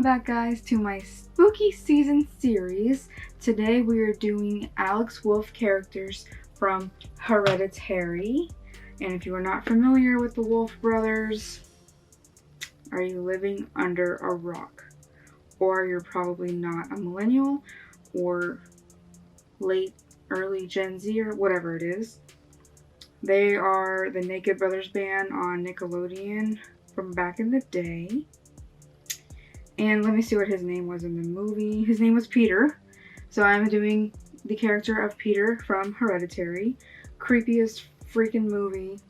back, guys, to my spooky season series. Today we are doing Alex Wolff characters from Hereditary. And if you are not familiar with the Wolff brothers, are you living under a rock? Or you're probably not a millennial or early Gen Z or whatever it is. They are the Naked Brothers band on Nickelodeon from back in the day. And let me see what his name was in the movie. His name was Peter. So I'm doing the character of Peter from Hereditary. Creepiest freaking movie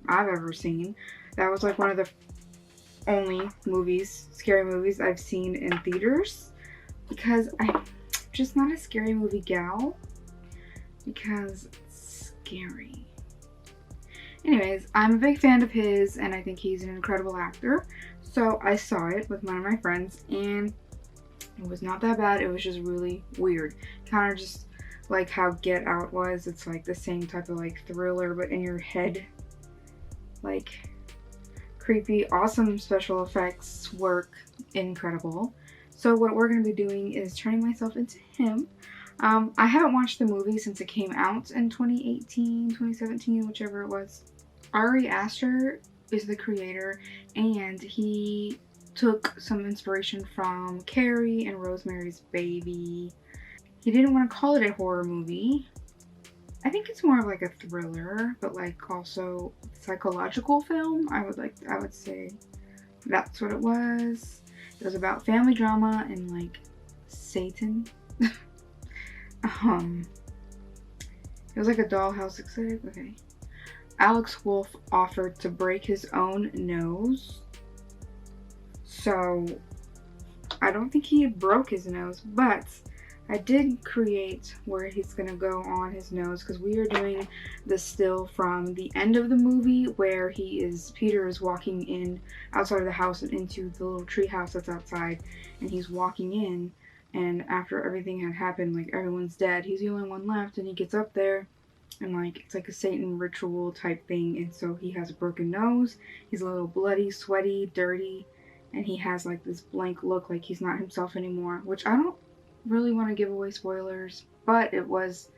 I've ever seen. That was like one of the only scary movies I've seen in theaters. Because I'm just not a scary movie gal. Because it's scary. Anyways, I'm a big fan of his and I think he's an incredible actor. So I saw it with one of my friends and it was not that bad. It was just really weird. Kind of just like how Get Out was. It's like the same type of like thriller but in your head. Like creepy, awesome special effects work, incredible. So what we're going to be doing is turning myself into him. I haven't watched the movie since it came out in 2018, 2017, whichever it was. Ari Aster is the creator and he took some inspiration from Carrie and Rosemary's Baby. He didn't want to call it a horror movie. I think it's more of like a thriller, but like also psychological film. I would say that's what it was. It was about family drama and like Satan. It was like a dollhouse exhibit. Okay. Alex Wolff offered to break his own nose. So I don't think he broke his nose, but I did create where he's gonna go on his nose because we are doing the still from the end of the movie where Peter is walking in outside of the house and into the little tree house that's outside, and he's walking in, and after everything had happened, like everyone's dead, he's the only one left, and he gets up there and like it's like a Satan ritual type thing, and so he has a broken nose, he's a little bloody, sweaty, dirty, and he has like this blank look like he's not himself anymore, which I don't really want to give away spoilers, but it was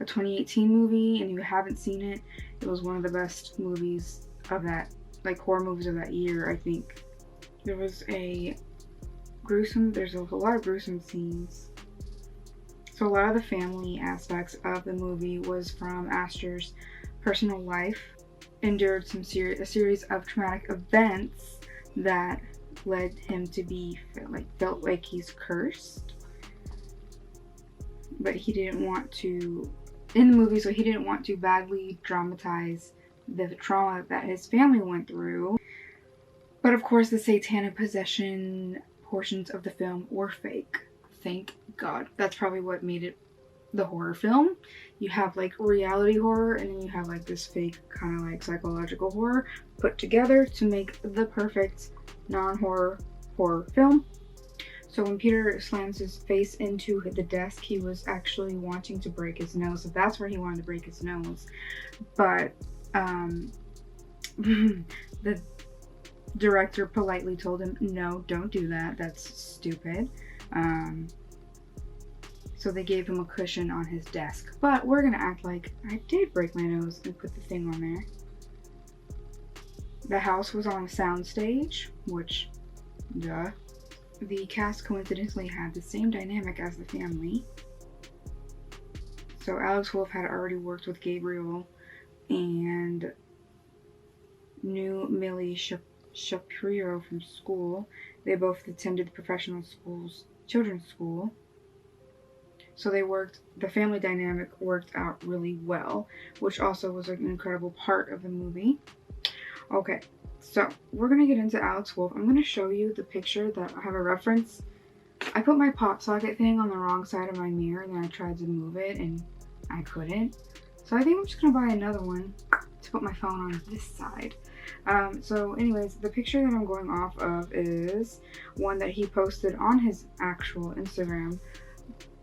a 2018 movie, and if you haven't seen it, it was one of the best movies of that, like horror movies of that year, I think. There's a lot of gruesome scenes. So a lot of the family aspects of the movie was from Astor's personal life. Endured a series of traumatic events that led him to be felt like he's cursed. But he didn't want to, in the movie, so he didn't want to badly dramatize the trauma that his family went through. But of course the satanic possession portions of the film were fake. Thank God. That's probably what made it the horror film. You have like reality horror and then you have like this fake kind of like psychological horror put together to make the perfect non-horror horror film. So when Peter slams his face into the desk, he was actually wanting to break his nose. So that's where he wanted to break his nose. But the director politely told him, no, don't do that. That's stupid. So they gave him a cushion on his desk. But we're gonna act like I did break my nose and put the thing on there. The house was on a soundstage, which, duh. The cast coincidentally had the same dynamic as the family. So Alex Wolff had already worked with Gabriel and knew Millie Shapiro from school. They both attended professional children's school. So the family dynamic worked out really well, which also was an incredible part of the movie. Okay, so we're gonna get into Alex Wolff. I'm gonna show you the picture that I have a reference. I put my pop socket thing on the wrong side of my mirror and then I tried to move it and I couldn't. So I think I'm just gonna buy another one to put my phone on this side. So anyways, the picture that I'm going off of is one that he posted on his actual Instagram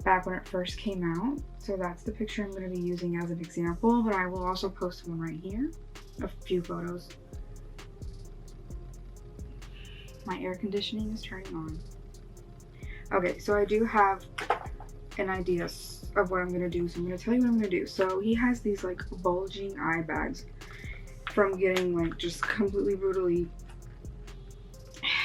back when it first came out. So that's the picture I'm going to be using as an example, but I will also post one right here, a few photos. My air conditioning is turning on. Okay, so I do have an idea of what I'm gonna do, so I'm gonna tell you what I'm gonna do. So he has these like bulging eye bags from getting like just completely brutally,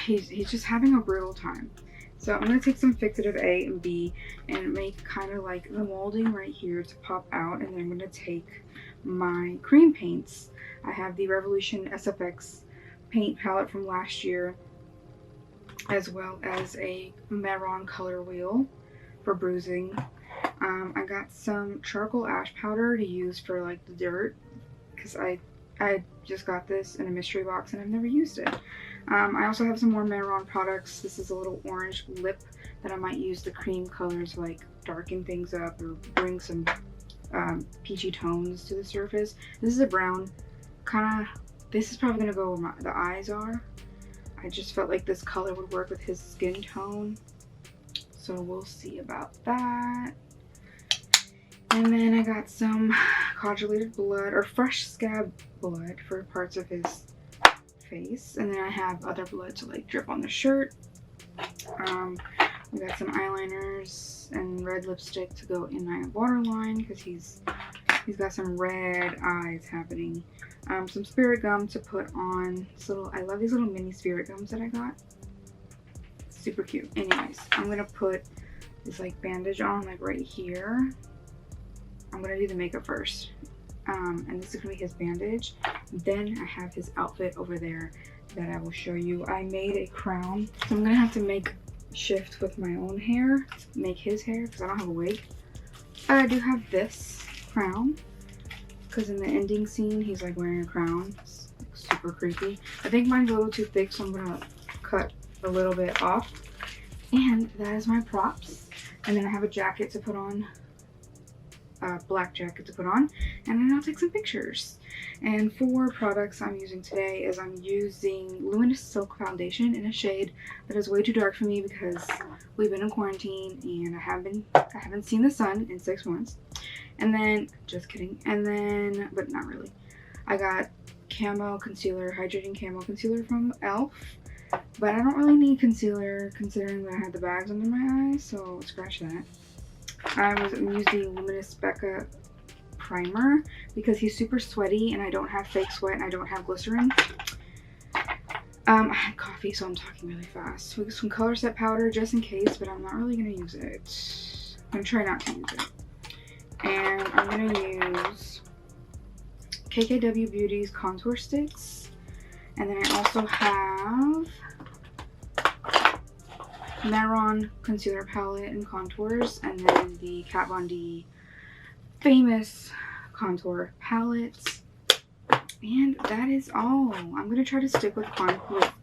he's just having a brutal time. So I'm gonna take some fixative A and B and make kind of like the molding right here to pop out, and then I'm gonna take my cream paints. I have the Revolution SFX paint palette from last year, as well as a Marron color wheel for bruising. I got some charcoal ash powder to use for like the dirt, because I just got this in a mystery box and I've never used it. I also have some more Marron products. This is a little orange lip that I might use the cream colors to like darken things up or bring some peachy tones to the surface. This is a brown kind of, this is probably gonna go where the eyes are. I just felt like this color would work with his skin tone, so we'll see about that. And then I got some coagulated blood, or fresh scab blood, for parts of his face. And then I have other blood to like drip on the shirt. We got some eyeliners and red lipstick to go in my waterline, because he's got some red eyes happening. Some spirit gum to put on. I love these little mini spirit gums that I got. Super cute. Anyways, I'm gonna put this like bandage on like right here. I'm gonna do the makeup first. And this is gonna be his bandage. Then I have his outfit over there that I will show you. I made a crown, so I'm gonna have to make shift with my own hair to make his hair, because I don't have a wig. I do have this crown, because in the ending scene he's like wearing a crown. It's like super creepy. I think mine's a little too thick, so I'm gonna cut a little bit off. And that is my props. And then I have a jacket to put on, a black jacket to put on, and then I'll take some pictures. And for products I'm using today is I'm using Luminous Silk Foundation in a shade that is way too dark for me, because we've been in quarantine and I haven't seen the sun in 6 months. And then, just kidding, and then, but not really, I got camo concealer, hydrating camo concealer from Elf, but I don't really need concealer considering that I had the bags under my eyes, so scratch that. I'm using Luminous Becca primer because he's super sweaty and I don't have fake sweat and I don't have glycerin. I had coffee, so I'm talking really fast. We got some color set powder just in case, but I'm not really gonna use it. I'm gonna try not to use it. And I'm gonna use KKW Beauty's contour sticks, and then I also have Marron concealer palette and contours, and then the Kat Von D famous contour palette. And that is all. I'm gonna try to stick with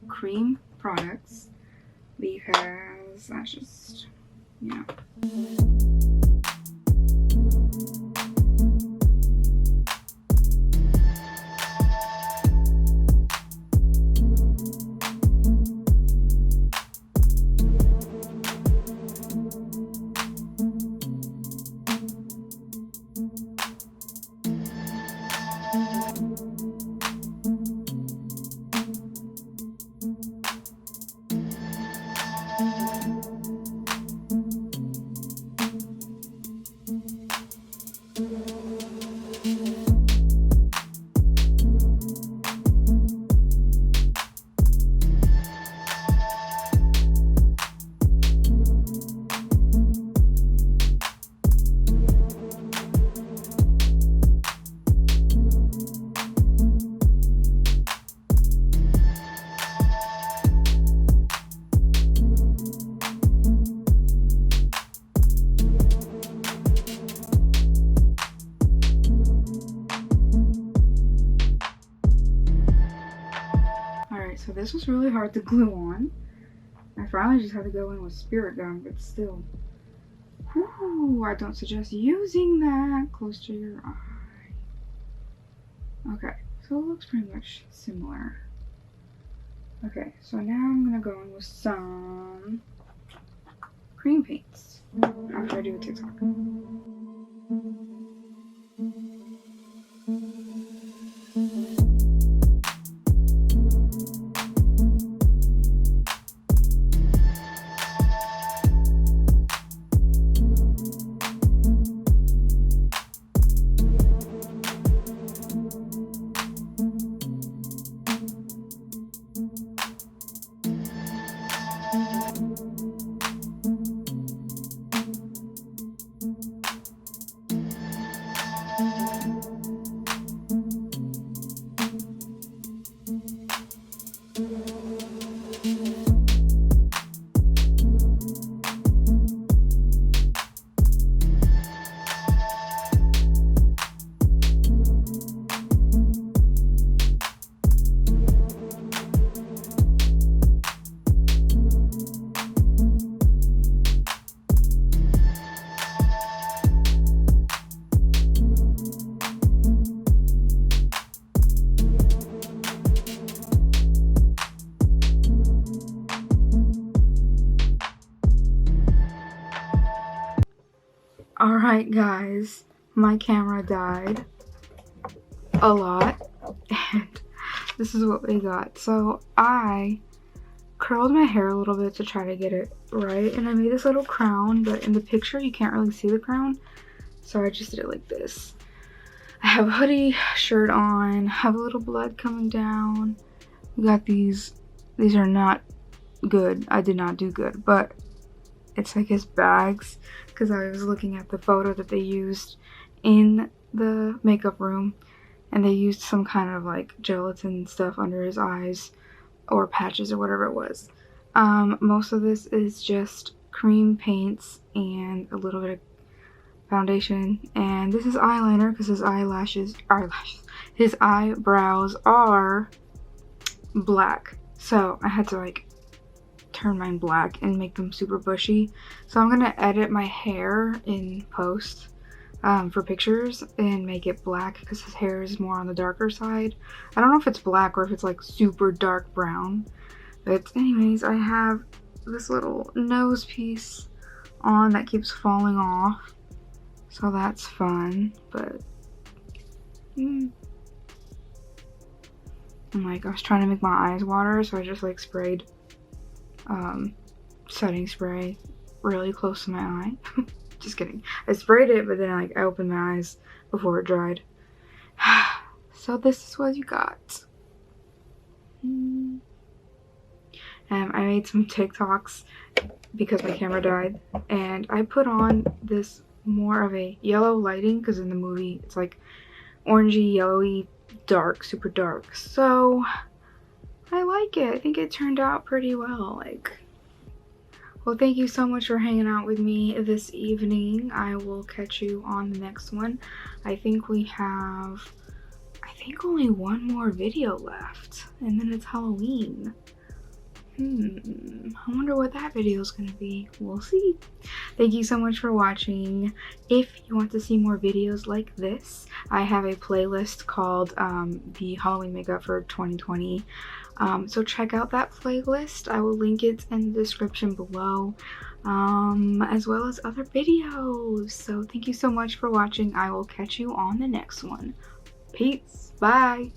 cream products, because that's just, you know. So this was really hard to glue on. I finally just had to go in with spirit gum, but still. Whew, I don't suggest using that close to your eye. Okay, so it looks pretty much similar. Okay, so now I'm gonna go in with some cream paints after I do a TikTok. Alright guys, my camera died a lot, and this is what we got. So I curled my hair a little bit to try to get it right, and I made this little crown, but in the picture you can't really see the crown, so I just did it like this. I have a hoodie shirt on, have a little blood coming down. We got these are not good. I did not do good, but it's like his bags, because I was looking at the photo that they used in the makeup room, and they used some kind of like gelatin stuff under his eyes or patches or whatever it was. Most of this is just cream paints and a little bit of foundation, and this is eyeliner because his eyebrows are black, so I had to like turn mine black and make them super bushy. So I'm gonna edit my hair in post for pictures and make it black because his hair is more on the darker side. I don't know if it's black or if it's like super dark brown, but anyways, I have this little nose piece on that keeps falling off, so that's fun. But and like I was trying to make my eyes water, so I just like sprayed setting spray really close to my eye. Just kidding. I sprayed it, but then I opened my eyes before it dried. So this is what you got. I made some TikToks because my camera died, and I put on this more of a yellow lighting because in the movie it's like orangey, yellowy, dark, super dark. So I like it. I think it turned out pretty well. Well, thank you so much for hanging out with me this evening. I will catch you on the next one. I think we have, only one more video left, and then it's Halloween. I wonder what that video is gonna be. We'll see. Thank you so much for watching. If you want to see more videos like this, I have a playlist called the Halloween Makeup for 2020. So check out that playlist. I will link it in the description below, as well as other videos. So thank you so much for watching. I will catch you on the next one. Peace. Bye.